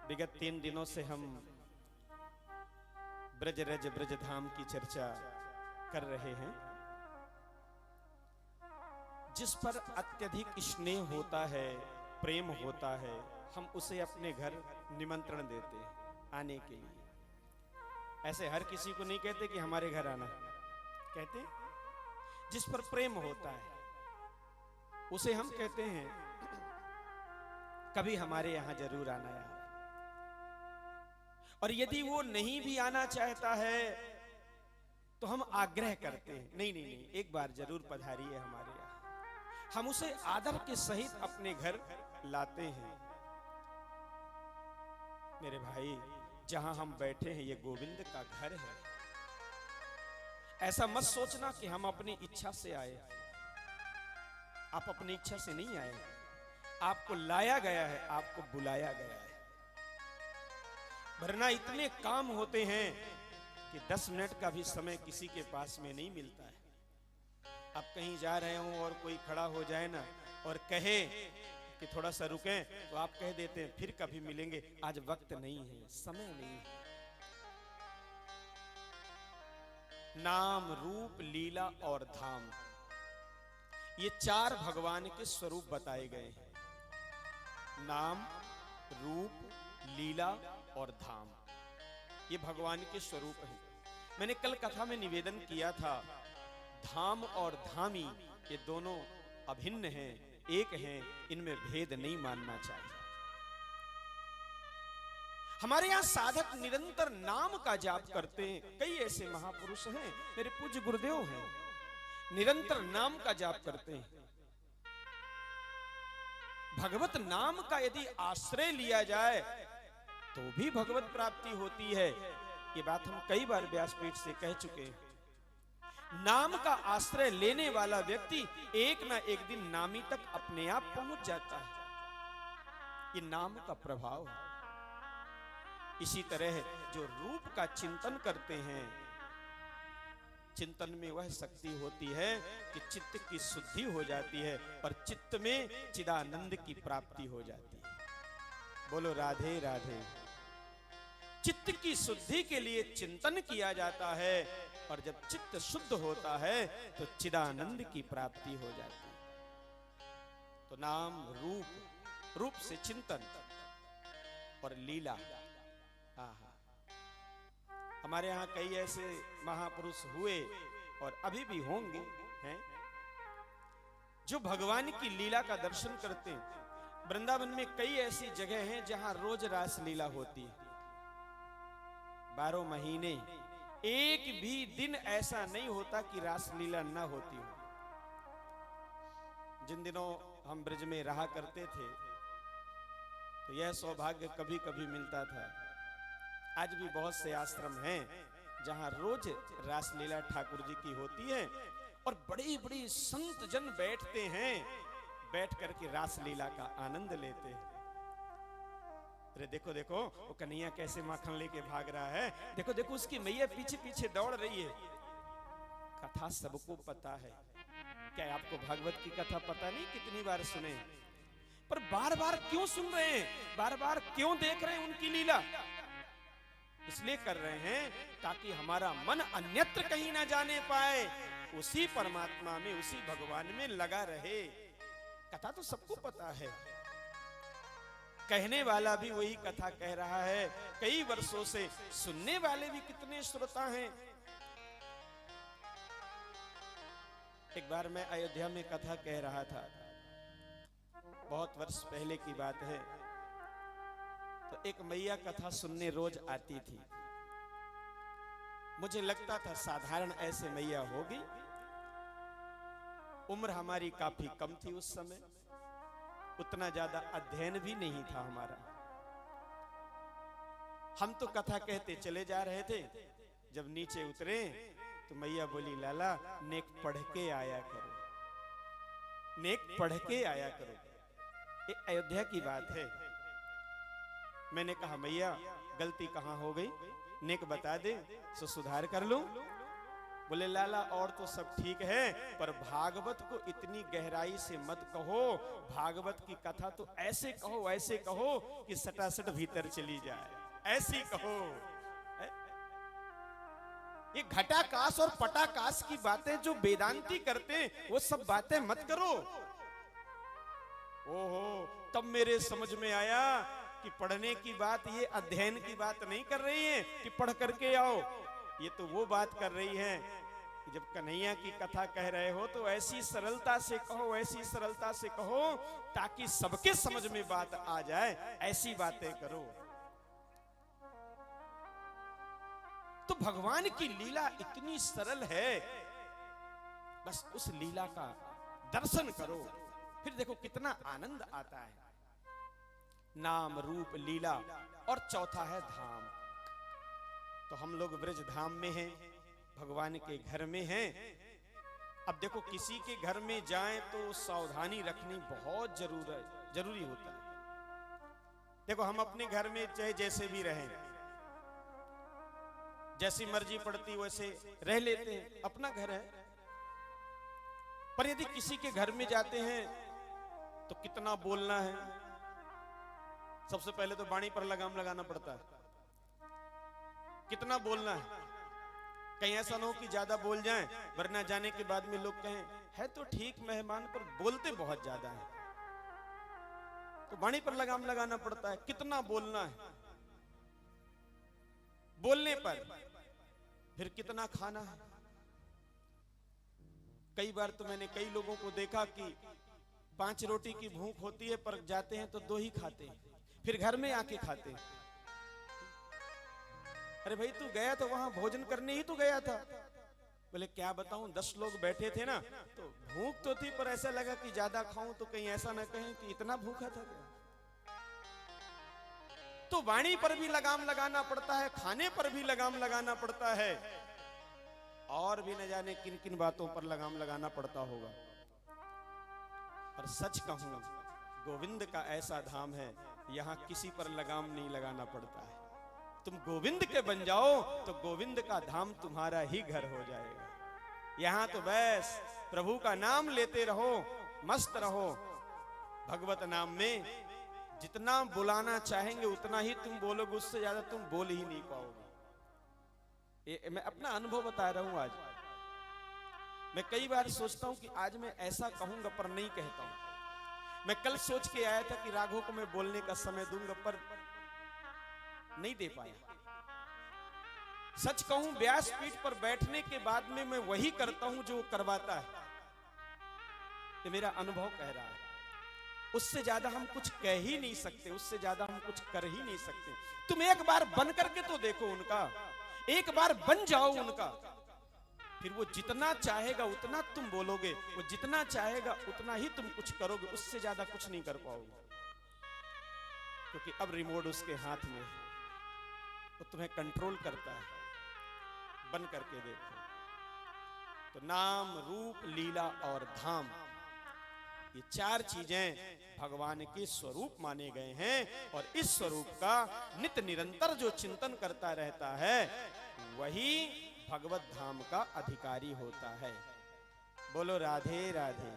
विगत 3 दिनों से हम ब्रज धाम की चर्चा कर रहे हैं, जिस पर अत्यधिक स्नेह होता है, प्रेम होता है, हम उसे अपने घर निमंत्रण देते हैं आने के लिए। ऐसे हर किसी को नहीं कहते कि हमारे घर आना, कहते जिस पर प्रेम होता है उसे हम कहते हैं कभी हमारे यहां जरूर आना है। और यदि वो नहीं भी आना चाहता है तो हम आग्रह करते हैं, नहीं नहीं नहीं, एक बार जरूर पधारिए हमारे यहाँ। हम उसे आदर के सहित अपने घर लाते हैं। मेरे भाई, जहां हम बैठे हैं ये गोविंद का घर है। ऐसा मत सोचना कि हम अपनी इच्छा से आए। आप अपनी इच्छा से नहीं आए, आपको लाया गया है, आपको बुलाया गया है। वरना इतने काम होते हैं कि 10 मिनट का भी समय किसी के पास में नहीं मिलता है। आप कहीं जा रहे हो और कोई खड़ा हो जाए ना और कहे कि थोड़ा सा रुकें, तो आप कह देते हैं फिर कभी मिलेंगे, आज वक्त नहीं है, समय नहीं है। नाम, रूप, लीला और धाम, ये 4 भगवान के स्वरूप बताए गए हैं। नाम, रूप, लीला और धाम, ये भगवान के स्वरूप हैं। मैंने कल कथा में निवेदन किया था, धाम और धामी ये दोनों अभिन्न हैं, एक हैं, इनमें भेद नहीं मानना चाहिए। हमारे यहां साधक निरंतर नाम का जाप करते हैं। कई ऐसे महापुरुष हैं, मेरे पूज्य गुरुदेव हैं, निरंतर नाम का जाप करते हैं। भगवत नाम का यदि आश्रय लिया जाए तो भी भगवत प्राप्ति होती है। ये बात हम कई बार व्यासपीठ से कह चुके हैं। नाम का आश्रय लेने वाला व्यक्ति एक ना एक दिन नामी तक अपने आप पहुंच जाता है। ये नाम का प्रभाव है। इसी तरह जो रूप का चिंतन करते हैं, चिंतन में वह शक्ति होती है कि चित्त की शुद्धि हो जाती है और चित्त में चिदानंद की प्राप्ति हो जाती है। बोलो राधे राधे। चित्त की शुद्धि के लिए चिंतन किया जाता है और जब चित्त शुद्ध होता है तो चिदानंद की प्राप्ति हो जाती है। तो नाम, रूप, रूप से चिंतन और लीला। हमारे यहाँ कई ऐसे महापुरुष हुए और अभी भी होंगे हैं जो भगवान की लीला का दर्शन करते हैं। वृंदावन में कई ऐसी जगह हैं जहां रोज रास लीला होती है। 12 महीने एक भी दिन ऐसा नहीं होता कि रास लीला ना होती हो। जिन दिनों हम ब्रज में रहा करते थे तो यह सौभाग्य कभी कभी मिलता था। आज भी बहुत से आश्रम हैं जहां रोज रासलीला ठाकुर जी की होती है और बड़ी बड़ी संत जन बैठते हैं, बैठ करके रासलीला का आनंद लेते हैं। अरे देखो देखो वो कन्हैया कैसे माखन लेके भाग रहा है, देखो देखो उसकी मैया पीछे पीछे दौड़ रही है। कथा सबको पता है। क्या आपको भागवत की कथा पता नहीं? कितनी बार सुने, पर बार बार क्यों सुन रहे हैं, बार बार क्यों देख रहे हैं उनकी लीला? इसलिए कर रहे हैं ताकि हमारा मन अन्यत्र कहीं ना जाने पाए, उसी परमात्मा में, उसी भगवान में लगा रहे। कथा तो सबको पता है, कहने वाला भी वही कथा कह रहा है, कई वर्षों से सुनने वाले भी कितने श्रोता हैं। एक बार मैं अयोध्या में कथा कह रहा था, बहुत वर्ष पहले की बात है। तो एक मैया कथा सुनने रोज आती थी। मुझे लगता था साधारण ऐसे मैया होगी। उम्र हमारी काफी कम थी उस समय, उतना ज्यादा अध्ययन भी नहीं था हमारा। हम तो कथा कहते चले जा रहे थे। जब नीचे उतरे तो मैया बोली, लाला नेक पढ़ के आया करो, नेक पढ़ के आया करो। ये अयोध्या की बात है। मैंने कहा मैया गलती कहां हो गई, नेक बता दे सो सुधार कर लूं। बोले लाला और तो सब ठीक है, पर भागवत को इतनी गहराई से मत कहो, भागवत की कथा तो ऐसे कहो कि सटासट भीतर चली जाए, ऐसी कहो। ये घटाकाश और पटाकाश की बातें जो वेदांती करते वो सब बातें मत करो। ओहो, तब मेरे समझ में आया कि पढ़ने की बात, ये अध्ययन की बात नहीं कर रही है कि पढ़ करके आओ, ये तो वो बात कर रही है कि जब कन्हैया की कथा कह रहे हो तो ऐसी सरलता से कहो, ऐसी सरलता से कहो ताकि सबके समझ में बात आ जाए, ऐसी बातें करो। तो भगवान की लीला इतनी सरल है, बस उस लीला का दर्शन करो, फिर देखो कितना आनंद आता है। नाम रूप लीला, और चौथा है धाम। तो हम लोग ब्रज धाम में हैं, भगवान के घर में हैं। अब देखो किसी के घर में जाएं तो सावधानी रखनी बहुत जरूरी होता है। देखो हम अपने घर में चाहे जैसे भी रहें, जैसी मर्जी पड़ती वैसे रह लेते हैं, अपना घर है। पर यदि किसी के घर में जाते हैं तो कितना बोलना है। सबसे पहले तो वाणी पर लगाम लगाना पड़ता है, कितना बोलना है। कहीं ऐसा ना हो कि ज्यादा बोल जाएं, वरना जाने के बाद में लोग कहें है तो ठीक मेहमान पर बोलते बहुत ज्यादा है। तो वाणी पर लगाम लगाना पड़ता है, कितना बोलना है। बोलने पर फिर कितना खाना है। कई बार तो मैंने कई लोगों को देखा कि 5 रोटी की भूख होती है पर जाते हैं तो 2 ही खाते हैं, फिर घर में आके खाते हैं। अरे भाई तू गया तो वहां भोजन करने ही तो गया था। बोले क्या बताऊं, 10 लोग बैठे थे ना, तो भूख तो थी पर ऐसा लगा कि ज्यादा खाऊं तो कहीं ऐसा ना कहें कि इतना भूखा था क्या। तो वाणी पर भी लगाम लगाना पड़ता है, खाने पर भी लगाम लगाना पड़ता है, और भी न जाने किन किन बातों पर लगाम लगाना पड़ता होगा। पर सच कहूं, गोविंद का ऐसा धाम है, यहां किसी पर लगाम नहीं लगाना पड़ता है। तुम गोविंद के बन जाओ तो गोविंद का धाम तुम्हारा ही घर हो जाएगा। यहां तो बस प्रभु का नाम लेते रहो, मस्त रहो। भगवत नाम में जितना बुलाना चाहेंगे उतना ही तुम बोलोगे, उससे ज्यादा तुम बोल ही नहीं पाओगे। मैं अपना अनुभव बता रहा हूं। आज मैं कई बार सोचता हूं कि आज मैं ऐसा कहूंगा पर नहीं कहता हूं। मैं कल सोच के आया था कि राघव को मैं बोलने का समय दूंगा पर नहीं दे पाया। सच कहूं, व्यासपीठ पर बैठने के बाद में मैं वही करता हूं जो करवाता है। ये मेरा अनुभव कह रहा है। उससे ज्यादा हम कुछ कह ही नहीं सकते, उससे ज्यादा हम कुछ कर ही नहीं सकते। तुम एक बार बन करके तो देखो उनका, एक बार बन जाओ उनका, फिर वो जितना चाहेगा उतना तुम बोलोगे, वो जितना चाहेगा उतना ही तुम कुछ करोगे, उससे ज्यादा कुछ नहीं कर पाओगे। क्योंकि अब रिमोट उसके हाथ में है, वो तुम्हें कंट्रोल करता है। बन करके देखो। तो नाम रूप लीला और धाम, ये 4 चीजें भगवान के स्वरूप माने गए हैं, और इस स्वरूप का नित्य निरंतर जो चिंतन करता रहता है वही भगवत धाम का अधिकारी होता है। बोलो राधे राधे।